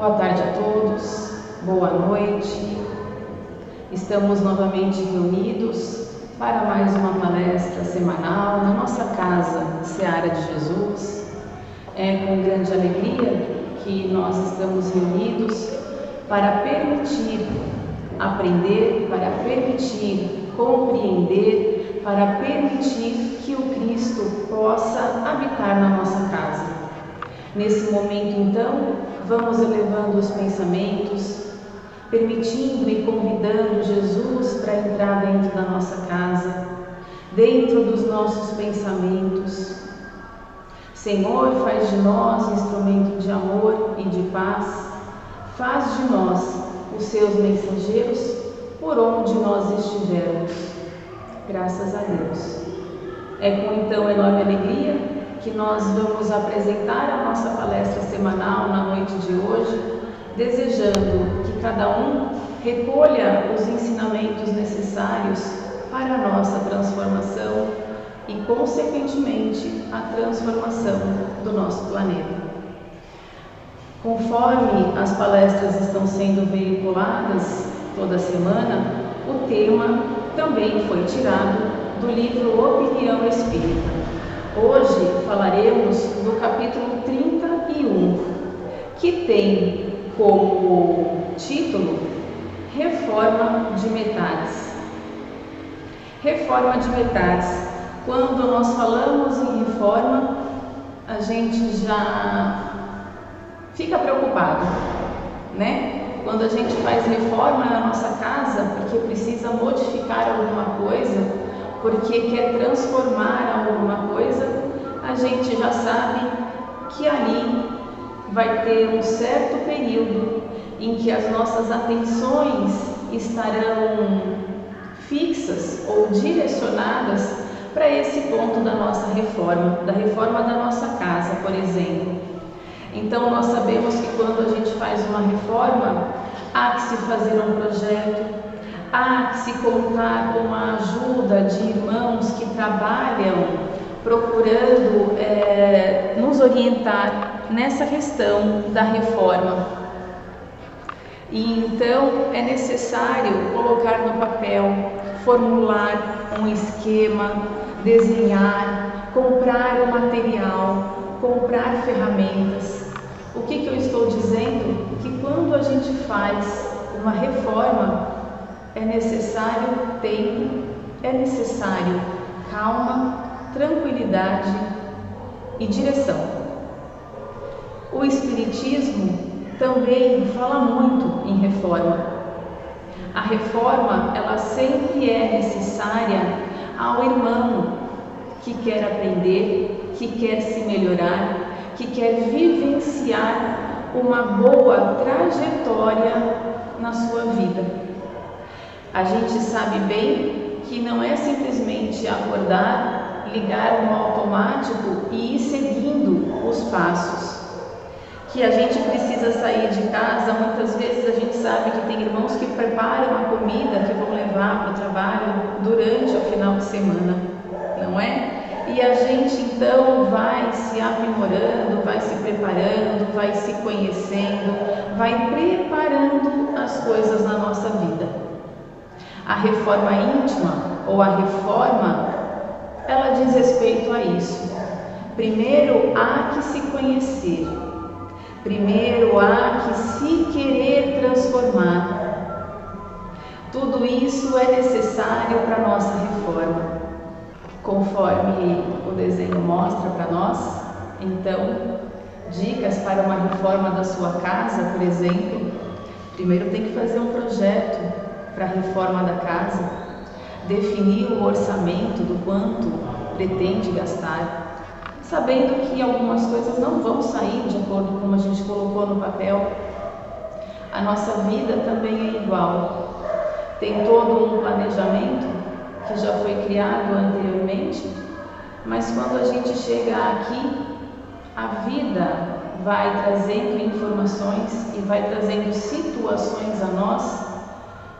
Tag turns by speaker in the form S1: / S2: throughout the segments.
S1: Boa tarde a todos, boa noite. Estamos novamente reunidos para mais uma palestra semanal na nossa casa, Seara de Jesus. É com grande alegria que nós estamos reunidos para permitir aprender, para permitir compreender, para permitir que o Cristo possa habitar na nossa casa. Nesse momento, então, vamos elevando os pensamentos, permitindo e convidando Jesus para entrar dentro da nossa casa, dentro dos nossos pensamentos. Senhor, faz de nós instrumento de amor e de paz, faz de nós os seus mensageiros por onde nós estivermos. Graças a Deus. É com então enorme alegria que nós vamos apresentar a nossa palestra semanal na noite de hoje, desejando que cada um recolha os ensinamentos necessários para a nossa transformação e, consequentemente, a transformação do nosso planeta. Conforme as palestras estão sendo veiculadas toda semana, o tema também foi tirado do livro Opinião Espírita. Hoje falaremos do capítulo 31, que tem como título Reforma de Metades. Reforma de metades. Quando nós falamos em reforma, a gente já fica preocupado, né? Quando a gente faz reforma na nossa casa, porque precisa modificar alguma coisa, porque quer transformar alguma coisa, a gente já sabe que ali vai ter um certo período em que as nossas atenções estarão fixas ou direcionadas para esse ponto da nossa reforma, da reforma da nossa casa, por exemplo. Então nós sabemos que quando a gente faz uma reforma, há que se fazer um projeto, há que se contar com a ajuda de irmãos que trabalham procurando nos orientar nessa questão da reforma. E então é necessário colocar no papel, formular um esquema, desenhar, comprar o material, comprar ferramentas. O que eu estou dizendo? Que quando a gente faz uma reforma, é necessário tempo, é necessário calma, tranquilidade e direção. O Espiritismo também fala muito em reforma. A reforma, ela sempre é necessária ao irmão que quer aprender, que quer se melhorar, que quer vivenciar uma boa trajetória na sua vida. A gente sabe bem que não é simplesmente acordar, ligar no automático e ir seguindo os passos. Que a gente precisa sair de casa, muitas vezes a gente sabe que tem irmãos que preparam a comida que vão levar para o trabalho durante o final de semana, não é? E a gente então vai se aprimorando, vai se preparando, vai se conhecendo, vai preparando as coisas na nossa vida. A reforma íntima ou a reforma, ela diz respeito a isso. Primeiro há que se conhecer, primeiro há que se querer transformar. Tudo isso é necessário para a nossa reforma. Conforme o desenho mostra para nós, então, dicas para uma reforma da sua casa, por exemplo, primeiro tem que fazer um projeto para a reforma da casa, definir o orçamento do quanto pretende gastar, sabendo que algumas coisas não vão sair de acordo com como a gente colocou no papel. A nossa vida também é igual, tem todo um planejamento que já foi criado anteriormente, mas quando a gente chega aqui, a vida vai trazendo informações e vai trazendo situações a nós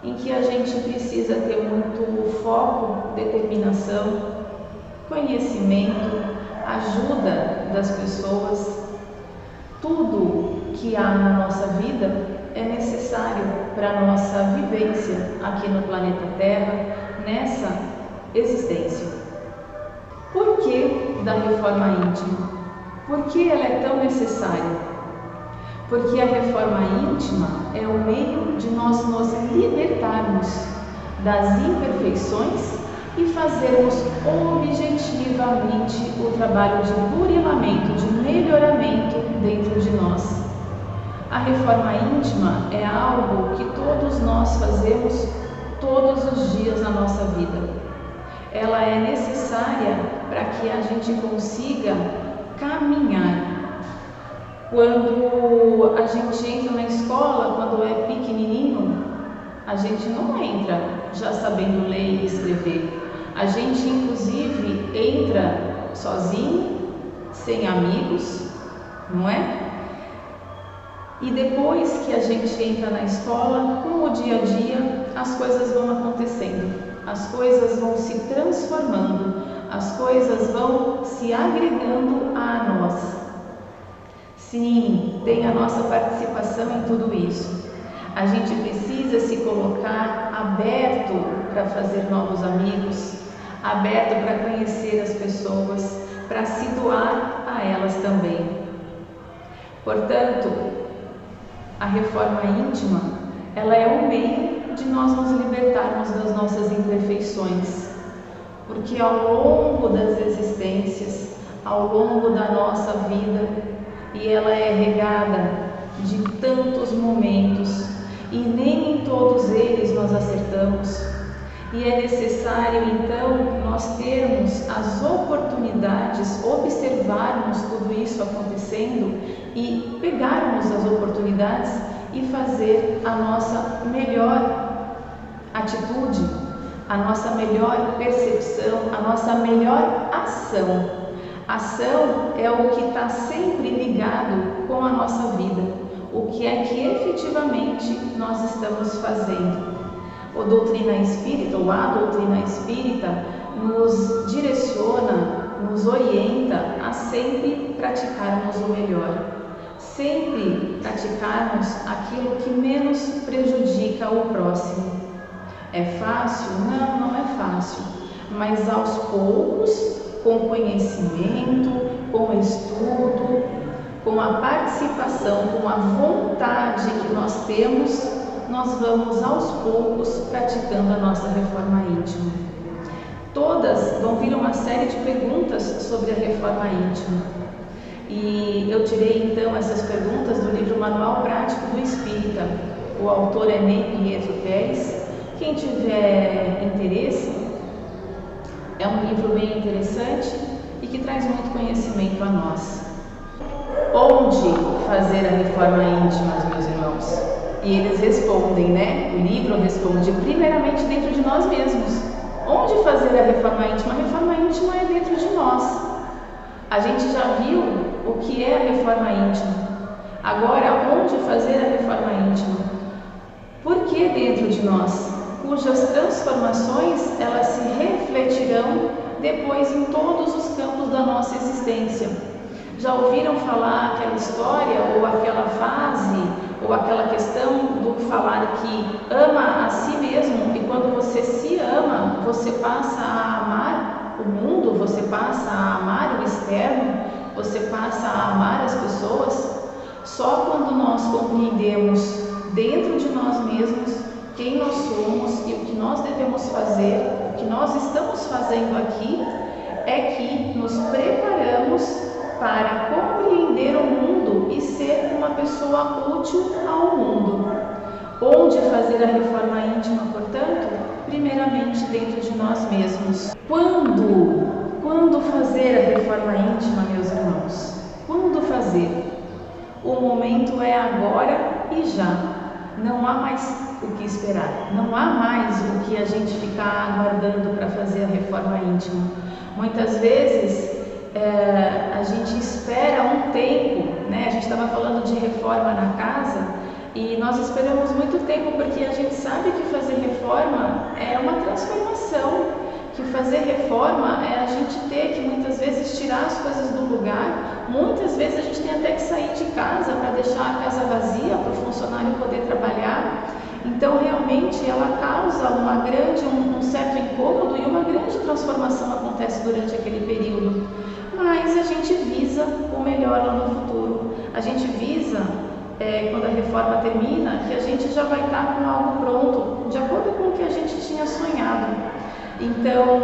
S1: em que a gente precisa ter muito foco, determinação, conhecimento, ajuda das pessoas. Tudo que há na nossa vida é necessário para a nossa vivência aqui no planeta Terra, nessa existência. Por que da reforma íntima? Por que ela é tão necessária? Porque a reforma íntima é o meio de nós nos libertarmos das imperfeições e fazermos objetivamente o trabalho de burilamento, de melhoramento dentro de nós. A reforma íntima é algo que todos nós fazemos todos os dias na nossa vida. Ela é necessária para que a gente consiga caminhar. Quando a gente entra na escola, quando é pequenininho, a gente não entra já sabendo ler e escrever. A gente, inclusive, entra sozinho, sem amigos, não é? E depois que a gente entra na escola, com o dia a dia, as coisas vão acontecendo, as coisas vão se transformando, as coisas vão se agregando a nós. Sim, tem a nossa participação em tudo isso. A gente precisa se colocar aberto para fazer novos amigos, aberto para conhecer as pessoas, para se doar a elas também. Portanto, a reforma íntima, ela é o meio de nós nos libertarmos das nossas imperfeições, porque ao longo das existências, ao longo da nossa vida, e ela é regada de tantos momentos, e nem em todos eles nós acertamos, e é necessário então nós termos as oportunidades, observarmos tudo isso acontecendo e pegarmos as oportunidades e fazer a nossa melhor atitude, a nossa melhor percepção, a nossa melhor ação. Ação é o que está sempre ligado com a nossa vida, o que é que efetivamente nós estamos fazendo. A doutrina espírita, ou a doutrina espírita, nos direciona, nos orienta a sempre praticarmos o melhor, sempre praticarmos aquilo que menos prejudica o próximo. É fácil? Não, não é fácil, mas aos poucos, com conhecimento, com estudo, com a participação, com a vontade que nós temos, nós vamos aos poucos praticando a nossa reforma íntima. Todas vão vir uma série de perguntas sobre a reforma íntima. E eu tirei então essas perguntas do livro Manual Prático do Espírita. O autor é Ney Pietro Pérez. Quem tiver interesse, é um livro bem interessante e que traz muito conhecimento a nós. Onde fazer a reforma íntima, meus irmãos? E eles respondem, né? O livro responde primeiramente dentro de nós mesmos. Onde fazer a reforma íntima? A reforma íntima é dentro de nós. A gente já viu o que é a reforma íntima. Agora, onde fazer a reforma íntima? Por que dentro de nós? Cujas transformações, elas se refletirão depois em todos os campos da nossa existência. Já ouviram falar aquela história, ou aquela fase, ou aquela questão do falar que ama a si mesmo, e quando você se ama, você passa a amar o mundo, você passa a amar o externo, você passa a amar as pessoas? Só quando nós compreendemos dentro de nós mesmos quem nós somos e o que nós devemos fazer, o que nós estamos fazendo aqui, é que nos preparamos para compreender o mundo e ser uma pessoa útil ao mundo. Onde fazer a reforma íntima, portanto? Primeiramente dentro de nós mesmos. Quando fazer a reforma íntima, meus irmãos? Quando fazer? O momento é agora e já. Não há mais o que esperar. Não há mais o que a gente ficar aguardando para fazer a reforma íntima. Muitas vezes a gente espera um tempo, né? A gente estava falando de reforma na casa e nós esperamos muito tempo porque a gente sabe que fazer reforma é uma transformação, que fazer reforma é a gente ter que muitas vezes tirar as coisas do lugar, muitas vezes a gente tem até que sair de casa para deixar a casa vazia para o funcionário poder trabalhar. Então realmente ela causa um certo incômodo e uma grande transformação acontece durante aquele período. Mas a gente visa o melhor lá no futuro. A gente visa, quando a reforma termina, que a gente já vai estar com algo pronto, de acordo com o que a gente tinha sonhado. Então,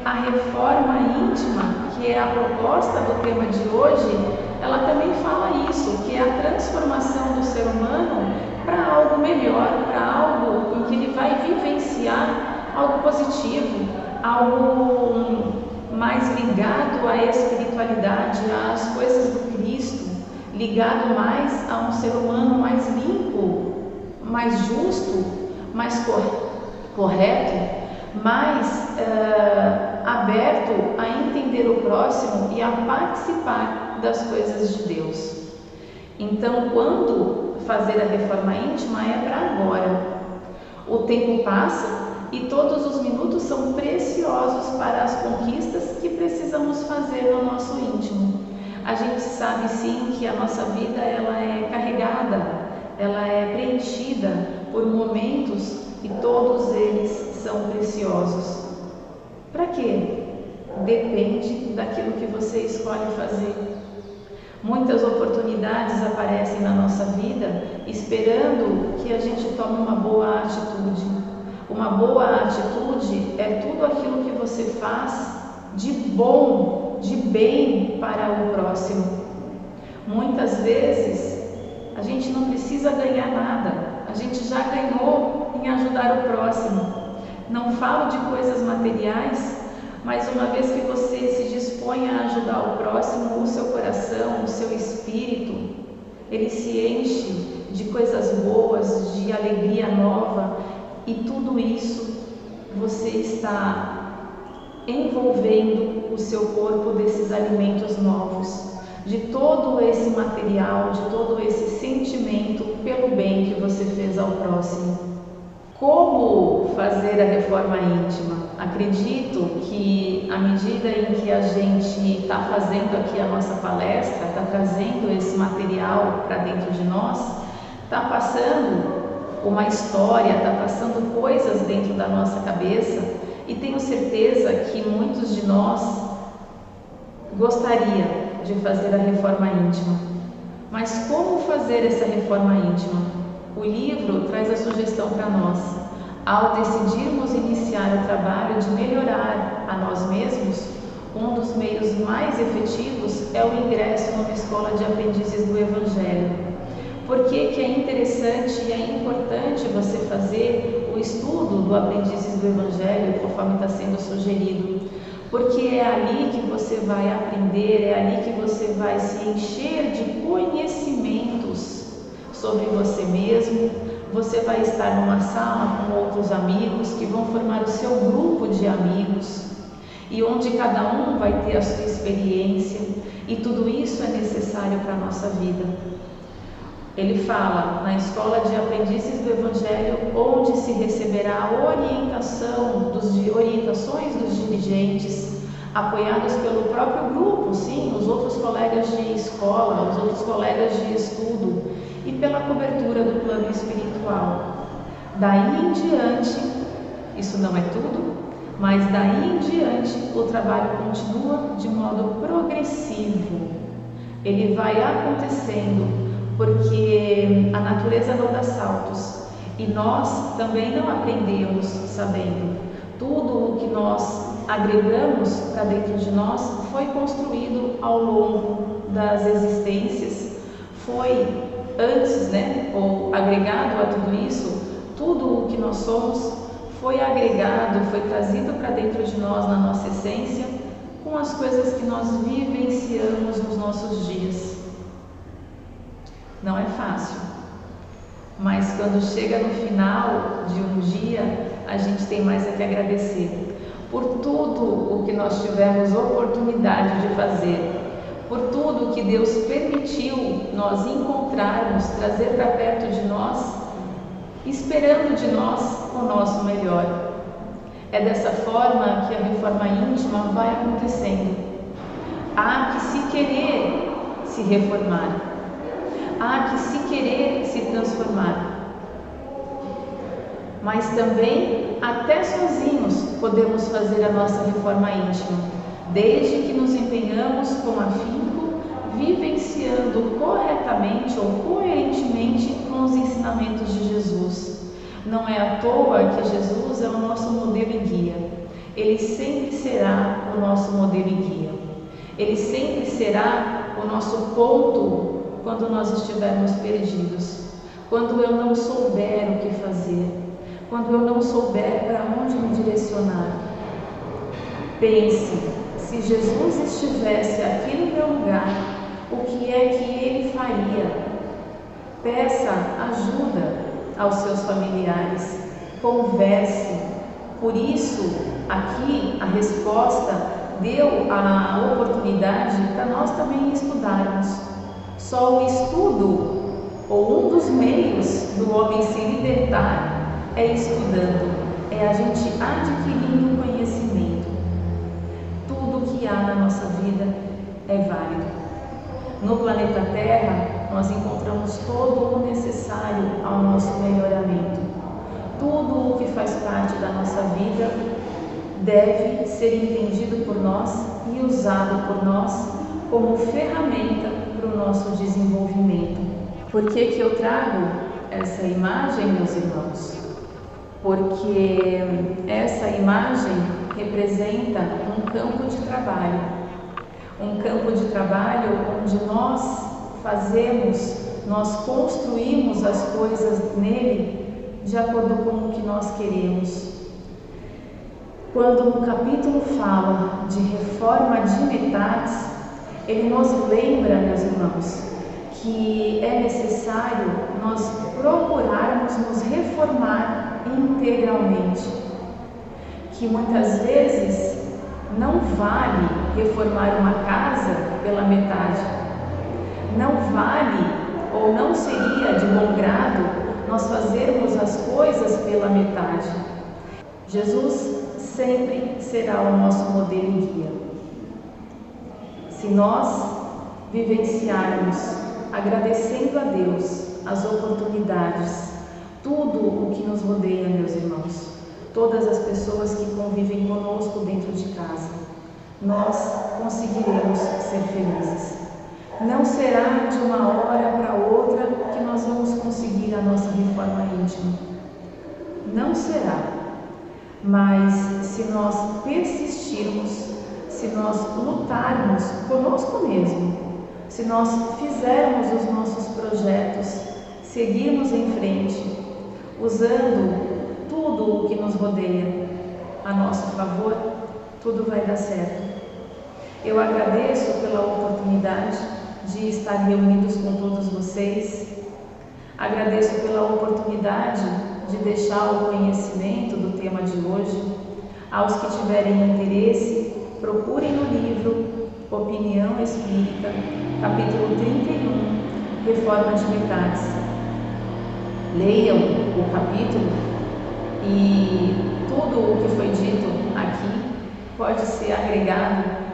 S1: a reforma íntima, que é a proposta do tema de hoje, ela também fala isso, que é a transformação do ser humano para algo melhor, para algo em que ele vai vivenciar algo positivo, algo mais ligado à espiritualidade, às coisas do Cristo, ligado mais a um ser humano mais limpo, mais justo, mais correto, mais aberto a entender o próximo e a participar das coisas de Deus. Então, quando fazer a reforma íntima é para agora. O tempo passa e todos os minutos são preciosos para as conquistas que precisamos fazer no nosso íntimo. A gente sabe sim que a nossa vida ela é carregada, ela é preenchida por momentos e todos eles são preciosos. Para quê? Depende daquilo que você escolhe fazer. Muitas oportunidades aparecem na nossa vida esperando que a gente tome uma boa atitude. Uma boa atitude é tudo aquilo que você faz de bom, de bem para o próximo. Muitas vezes a gente não precisa ganhar nada, a gente já ganhou em ajudar o próximo. Não falo de coisas materiais, mas uma vez que você se dispõe a ajudar o próximo, o seu coração, o seu espírito, ele se enche de coisas boas, de alegria nova, e tudo isso você está envolvendo o seu corpo desses alimentos novos, de todo esse material, de todo esse sentimento pelo bem que você fez ao próximo. Como fazer a reforma íntima? Acredito que à medida em que a gente está fazendo aqui a nossa palestra, está trazendo esse material para dentro de nós, está passando uma história, está passando coisas dentro da nossa cabeça, e tenho certeza que muitos de nós gostaria de fazer a reforma íntima. Mas como fazer essa reforma íntima? O livro traz a sugestão para nós. Ao decidirmos iniciar o trabalho de melhorar a nós mesmos, um dos meios mais efetivos é o ingresso numa escola de aprendizes do Evangelho. Por que é interessante e é importante você fazer o estudo do Aprendizes do Evangelho, conforme está sendo sugerido? Porque é ali que você vai aprender, é ali que você vai se encher de conhecimentos sobre você mesmo. Você vai estar numa sala com outros amigos que vão formar o seu grupo de amigos, e onde cada um vai ter a sua experiência, e tudo isso é necessário para a nossa vida. Ele fala na escola de aprendizes do Evangelho, onde se receberá orientações dos dirigentes, apoiados pelo próprio grupo, sim, os outros colegas de escola, os outros colegas de estudo, e pela cobertura do plano espiritual. Daí em diante, isso não é tudo, mas daí em diante o trabalho continua de modo progressivo. Ele vai acontecendo porque a natureza não dá saltos, e nós também não aprendemos sabendo. Tudo o que nós agregamos para dentro de nós foi construído ao longo das existências, foi antes, ou agregado a tudo isso. Tudo o que nós somos foi agregado, foi trazido para dentro de nós na nossa essência, com as coisas que nós vivenciamos nos nossos dias. Não é fácil, mas quando chega no final de um dia, a gente tem mais a que agradecer por tudo o que nós tivemos oportunidade de fazer, por tudo que Deus permitiu nós encontrarmos, trazer para perto de nós, esperando de nós o nosso melhor. É dessa forma que a reforma íntima vai acontecendo. Há que se querer se reformar. Há que se querer se transformar. Mas também, até sozinhos, podemos fazer a nossa reforma íntima, desde que nos empenhamos com afinco, vivenciando corretamente ou coerentemente com os ensinamentos de Jesus. Não é à toa que Jesus é o nosso modelo e guia. Ele sempre será o nosso modelo e guia. Ele sempre será o nosso ponto quando nós estivermos perdidos, quando eu não souber o que fazer, quando eu não souber para onde me direcionar. Pense, se Jesus estivesse aqui no meu lugar, o que é que ele faria? Peça ajuda aos seus familiares, converse. Por isso, aqui a resposta deu a oportunidade para nós também estudarmos. Só o estudo, ou um dos meios do homem se libertar, é estudando, é a gente adquirindo conhecimento. Tudo que há na nossa vida é válido. No planeta Terra, nós encontramos todo o necessário ao nosso melhoramento. Tudo o que faz parte da nossa vida deve ser entendido por nós e usado por nós como ferramenta para o nosso desenvolvimento. Por que eu trago essa imagem, meus irmãos? Porque essa imagem representa um campo de trabalho. Um campo de trabalho onde nós nós construímos as coisas nele de acordo com o que nós queremos. Quando o capítulo fala de reforma de metades, ele nos lembra, meus irmãos, que é necessário nós procurarmos nos reformar integralmente. Que muitas vezes não vale reformar uma casa pela metade. Não vale ou não seria de bom grado nós fazermos as coisas pela metade. Jesus sempre será o nosso modelo e guia. Se nós vivenciarmos agradecendo a Deus as oportunidades, tudo o que nos rodeia, meus irmãos, todas as pessoas que convivem conosco dentro de casa, nós conseguiremos ser felizes. Não será de uma hora para outra que nós vamos conseguir a nossa reforma íntima. Não será. Mas se nós persistirmos, se nós lutarmos conosco mesmo, se nós fizermos os nossos projetos, seguirmos em frente, usando tudo o que nos rodeia a nosso favor, tudo vai dar certo. Eu agradeço pela oportunidade de estar reunidos com todos vocês. Agradeço pela oportunidade de deixar o conhecimento do tema de hoje. Aos que tiverem interesse, procurem no livro Opinião Espírita, capítulo 31, Reforma de Metades. Leiam o capítulo e tudo o que foi dito aqui pode ser agregado,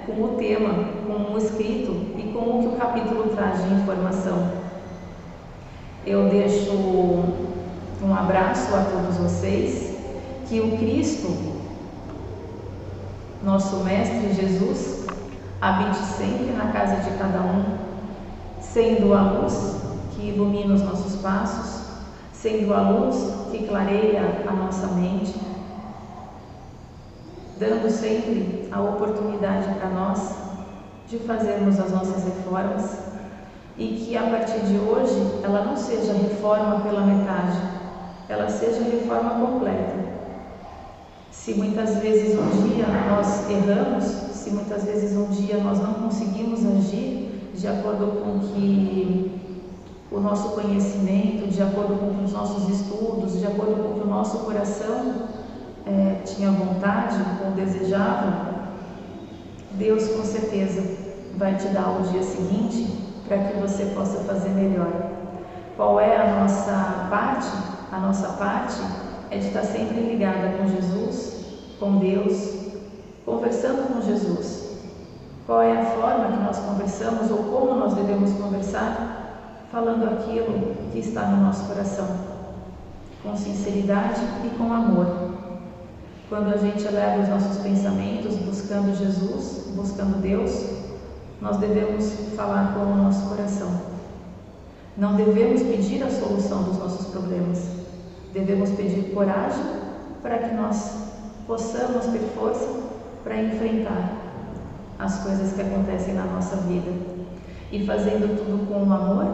S1: com o tema, com o escrito e com o que o capítulo traz de informação. Eu deixo um abraço a todos vocês, que o Cristo, nosso Mestre Jesus, habite sempre na casa de cada um, sendo a luz que ilumina os nossos passos, sendo a luz que clareia a nossa mente, dando sempre a oportunidade para nós de fazermos as nossas reformas e que a partir de hoje ela não seja reforma pela metade, ela seja reforma completa. Se muitas vezes um dia nós erramos, se muitas vezes um dia nós não conseguimos agir de acordo com que o nosso conhecimento, de acordo com os nossos estudos, de acordo com o que o nosso coração tinha vontade ou desejava, Deus com certeza vai te dar o dia seguinte para que você possa fazer melhor. Qual é a nossa parte? A nossa parte é de estar sempre ligada com Jesus, com Deus, conversando com Jesus. Qual é a forma que nós conversamos ou como nós devemos conversar? Falando aquilo que está no nosso coração, com sinceridade e com amor. Quando a gente eleva os nossos pensamentos buscando Jesus, buscando Deus, nós devemos falar com o nosso coração. Não devemos pedir a solução dos nossos problemas. Devemos pedir coragem para que nós possamos ter força para enfrentar as coisas que acontecem na nossa vida. E fazendo tudo com amor,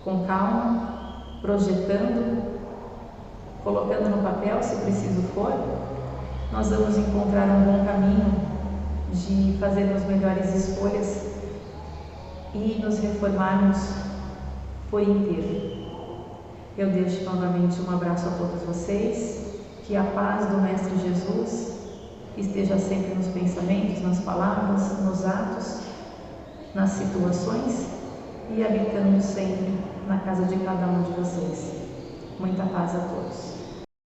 S1: com calma, projetando, colocando no papel se preciso for, nós vamos encontrar um bom caminho de fazermos melhores escolhas e nos reformarmos por inteiro. Eu deixo novamente um abraço a todos vocês, que a paz do Mestre Jesus esteja sempre nos pensamentos, nas palavras, nos atos, nas situações e habitando sempre na casa de cada um de vocês. Muita paz a todos.